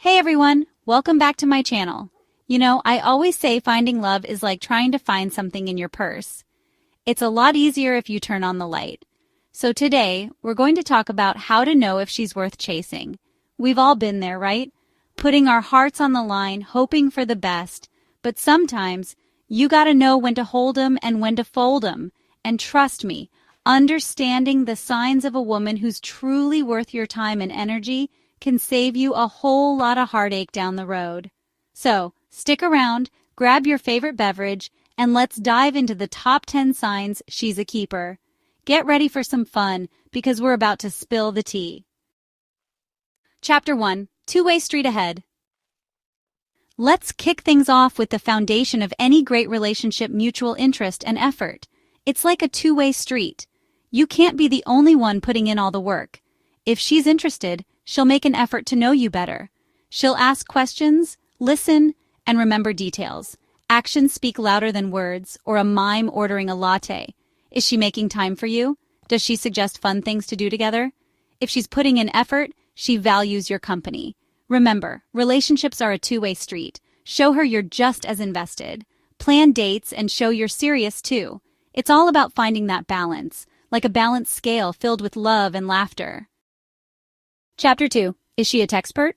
Hey everyone, welcome back to my channel. I always say finding love is like trying to find something in your purse. It's a lot easier if you turn on the light. So today, we're going to talk about how to know if she's worth chasing. We've all been there, right? Putting our hearts on the line, hoping for the best. But sometimes, you gotta know when to hold 'em and when to fold 'em. And trust me, understanding the signs of a woman who's truly worth your time and energy can save you a whole lot of heartache down the road. So, stick around, grab your favorite beverage, and let's dive into the top 10 signs she's a keeper. Get ready for some fun, because we're about to spill the tea. Chapter 1, Two-Way Street Ahead. Let's kick things off with the foundation of any great relationship: mutual interest and effort. It's like a two-way street. You can't be the only one putting in all the work. If she's interested, she'll make an effort to know you better. She'll ask questions, listen, and remember details. Actions speak louder than words, or a mime ordering a latte. Is she making time for you? Does she suggest fun things to do together? If she's putting in effort, she values your company. Remember, relationships are a two-way street. Show her you're just as invested. Plan dates and show you're serious too. It's all about finding that balance, like a balanced scale filled with love and laughter. Chapter 2, Is she a textpert?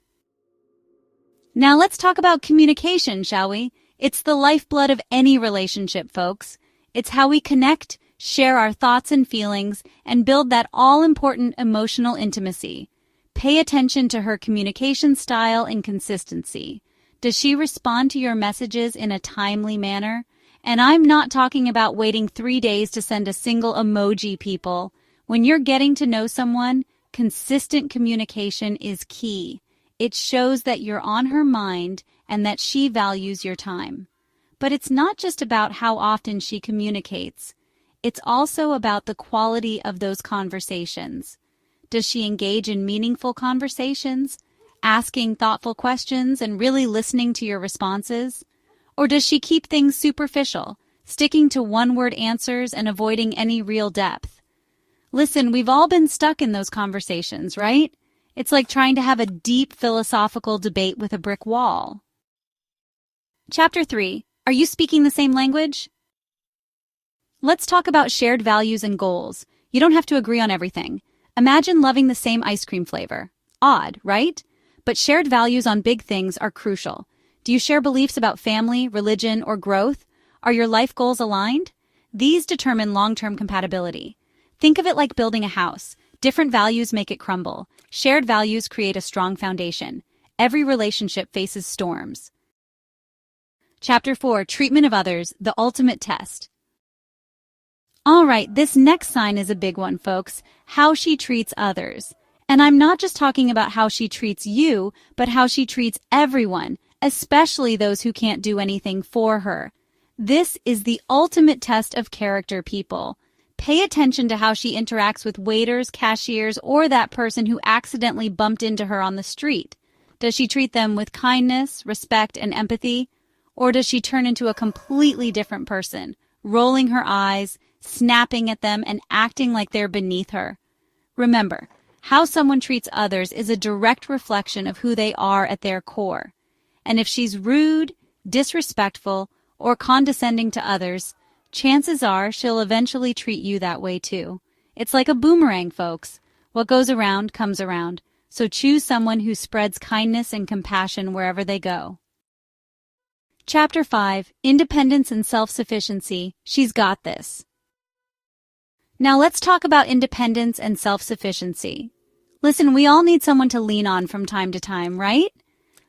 Now let's talk about communication, shall we? It's the lifeblood of any relationship, folks. It's how we connect, share our thoughts and feelings, and build that all-important emotional intimacy. Pay attention to her communication style and consistency. Does she respond to your messages in a timely manner? And I'm not talking about waiting 3 days to send a single emoji, people. When you're getting to know someone, consistent communication is key. It shows that you're on her mind and that she values your time. But it's not just about how often she communicates. It's also about the quality of those conversations. Does she engage in meaningful conversations, asking thoughtful questions and really listening to your responses? Or does she keep things superficial, sticking to one-word answers and avoiding any real depth? Listen, we've all been stuck in those conversations, right? It's like trying to have a deep philosophical debate with a brick wall. Chapter 3, Are you speaking the same language? Let's talk about shared values and goals. You don't have to agree on everything. Imagine loving the same ice cream flavor. Odd, right? But shared values on big things are crucial. Do you share beliefs about family, religion, or growth? Are your life goals aligned? These determine long-term compatibility. Think of it like building a house. Different values make it crumble. Shared values create a strong foundation. Every relationship faces storms. Chapter 4, Treatment of Others, the Ultimate Test. All right, this next sign is a big one, folks. How she treats others. And I'm not just talking about how she treats you, but how she treats everyone, especially those who can't do anything for her. This is the ultimate test of character, people. Pay attention to how she interacts with waiters, cashiers, or that person who accidentally bumped into her on the street. Does she treat them with kindness, respect, and empathy? Or does she turn into a completely different person, rolling her eyes, snapping at them, and acting like they're beneath her? Remember, how someone treats others is a direct reflection of who they are at their core. And if she's rude, disrespectful, or condescending to others, chances are she'll eventually treat you that way too. It's like a boomerang, folks. What goes around comes around. So choose someone who spreads kindness and compassion wherever they go. Chapter 5, Independence and Self-Sufficiency. She's got this. Now let's talk about independence and self-sufficiency. Listen, we all need someone to lean on from time to time, right?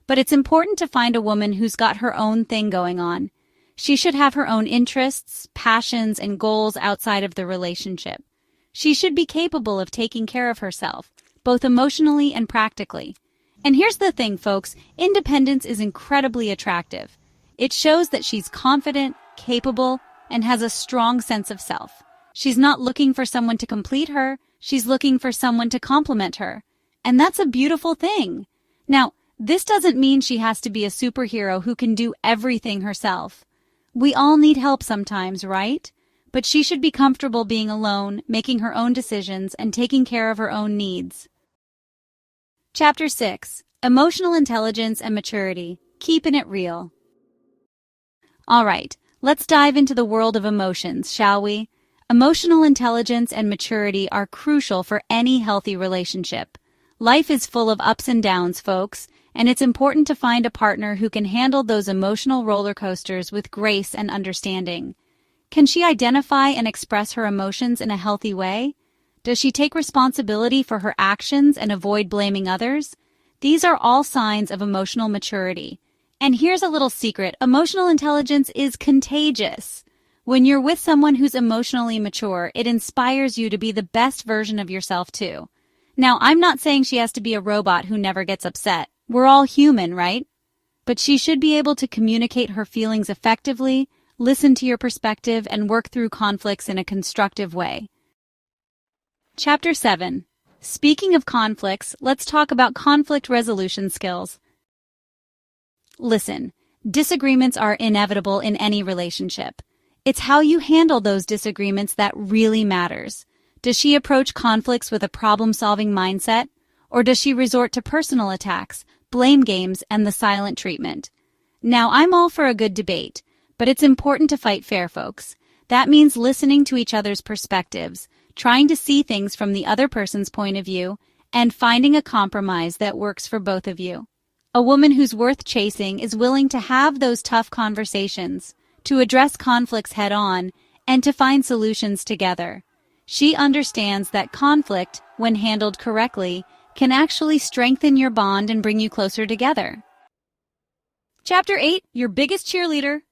But it's important to find a woman who's got her own thing going on. She should have her own interests, passions, and goals outside of the relationship. She should be capable of taking care of herself, both emotionally and practically. And here's the thing, folks, independence is incredibly attractive. It shows that she's confident, capable, and has a strong sense of self. She's not looking for someone to complete her, she's looking for someone to complement her. And that's a beautiful thing. Now, this doesn't mean she has to be a superhero who can do everything herself. We all need help sometimes, right? But she should be comfortable being alone, making her own decisions, and taking care of her own needs. Chapter 6, Emotional intelligence and maturity, keeping it real. All right, let's dive into the world of emotions, shall we? Emotional intelligence and maturity are crucial for any healthy relationship. Life is full of ups and downs, folks, and it's important to find a partner who can handle those emotional roller coasters with grace and understanding. Can she identify and express her emotions in a healthy way? Does she take responsibility for her actions and avoid blaming others? These are all signs of emotional maturity. And here's a little secret: emotional intelligence is contagious. When you're with someone who's emotionally mature, it inspires you to be the best version of yourself too. Now, I'm not saying she has to be a robot who never gets upset. We're all human, right? But she should be able to communicate her feelings effectively, listen to your perspective, and work through conflicts in a constructive way. Chapter 7. Speaking of conflicts, let's talk about conflict resolution skills. Listen, disagreements are inevitable in any relationship. It's how you handle those disagreements that really matters. Does she approach conflicts with a problem-solving mindset, or does she resort to personal attacks, blame games, and the silent treatment? Now, I'm all for a good debate, but it's important to fight fair, folks. That means listening to each other's perspectives, trying to see things from the other person's point of view, and finding a compromise that works for both of you. A woman who's worth chasing is willing to have those tough conversations, to address conflicts head-on, and to find solutions together. She understands that conflict, when handled correctly, can actually strengthen your bond and bring you closer together. Chapter 8, Your Biggest Cheerleader.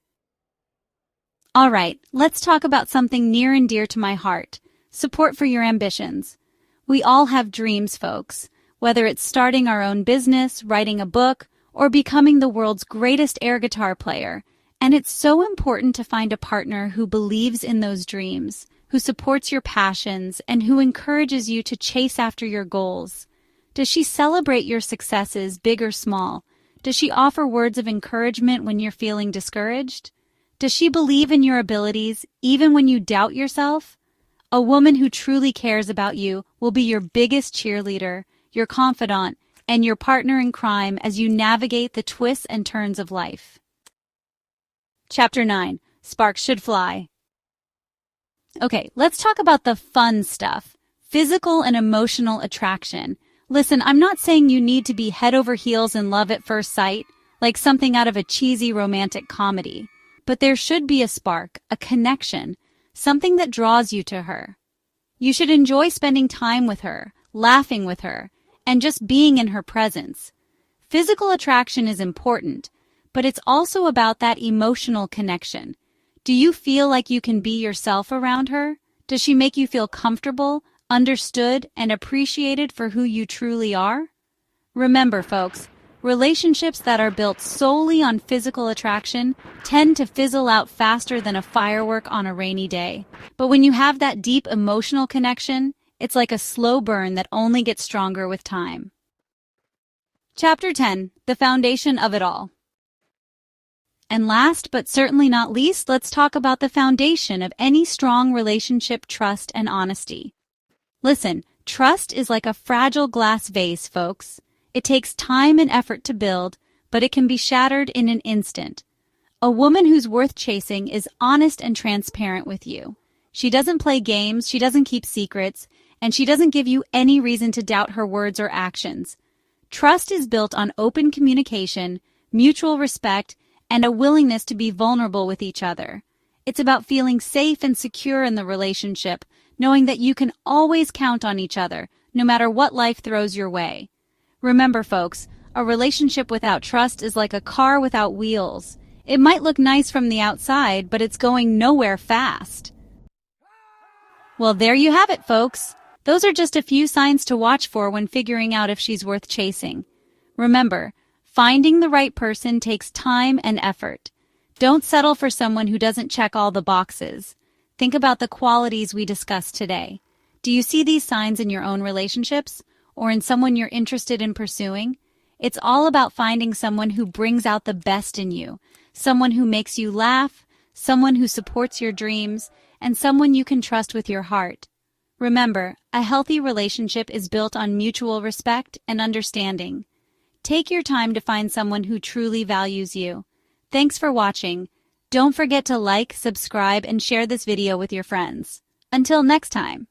All right, let's talk about something near and dear to my heart: support for your ambitions. We all have dreams, folks, whether it's starting our own business, writing a book, or becoming the world's greatest air guitar player. And it's so important to find a partner who believes in those dreams, who supports your passions, and who encourages you to chase after your goals. Does she celebrate your successes, big or small? Does she offer words of encouragement when you're feeling discouraged? Does she believe in your abilities, even when you doubt yourself? A woman who truly cares about you will be your biggest cheerleader, your confidant, and your partner in crime as you navigate the twists and turns of life. Chapter 9. Sparks Should Fly. Okay, let's talk about the fun stuff: physical and emotional attraction. Listen, I'm not saying you need to be head over heels in love at first sight, like something out of a cheesy romantic comedy. But there should be a spark, a connection, something that draws you to her. You should enjoy spending time with her, laughing with her, and just being in her presence. Physical attraction is important, but it's also about that emotional connection. Do you feel like you can be yourself around her? Does she make you feel comfortable, understood, and appreciated for who you truly are? Remember, folks, relationships that are built solely on physical attraction tend to fizzle out faster than a firework on a rainy day. But when you have that deep emotional connection, it's like a slow burn that only gets stronger with time. Chapter 10. The Foundation of It All. And last but certainly not least, let's talk about the foundation of any strong relationship: trust and honesty. Listen, trust is like a fragile glass vase, folks. It takes time and effort to build, but it can be shattered in an instant. A woman who's worth chasing is honest and transparent with you. She doesn't play games, she doesn't keep secrets, and she doesn't give you any reason to doubt her words or actions. Trust is built on open communication, mutual respect, and a willingness to be vulnerable with each other. It's about feeling safe and secure in the relationship, knowing that you can always count on each other, no matter what life throws your way. Remember, folks, a relationship without trust is like a car without wheels. It might look nice from the outside, but it's going nowhere fast. Well, there you have it, folks. Those are just a few signs to watch for when figuring out if she's worth chasing. Remember, finding the right person takes time and effort. Don't settle for someone who doesn't check all the boxes. Think about the qualities we discussed today. Do you see these signs in your own relationships, or in someone you're interested in pursuing? It's all about finding someone who brings out the best in you, someone who makes you laugh, someone who supports your dreams, and someone you can trust with your heart. Remember, a healthy relationship is built on mutual respect and understanding. Take your time to find someone who truly values you. Thanks for watching. Don't forget to like, subscribe, and share this video with your friends. Until next time.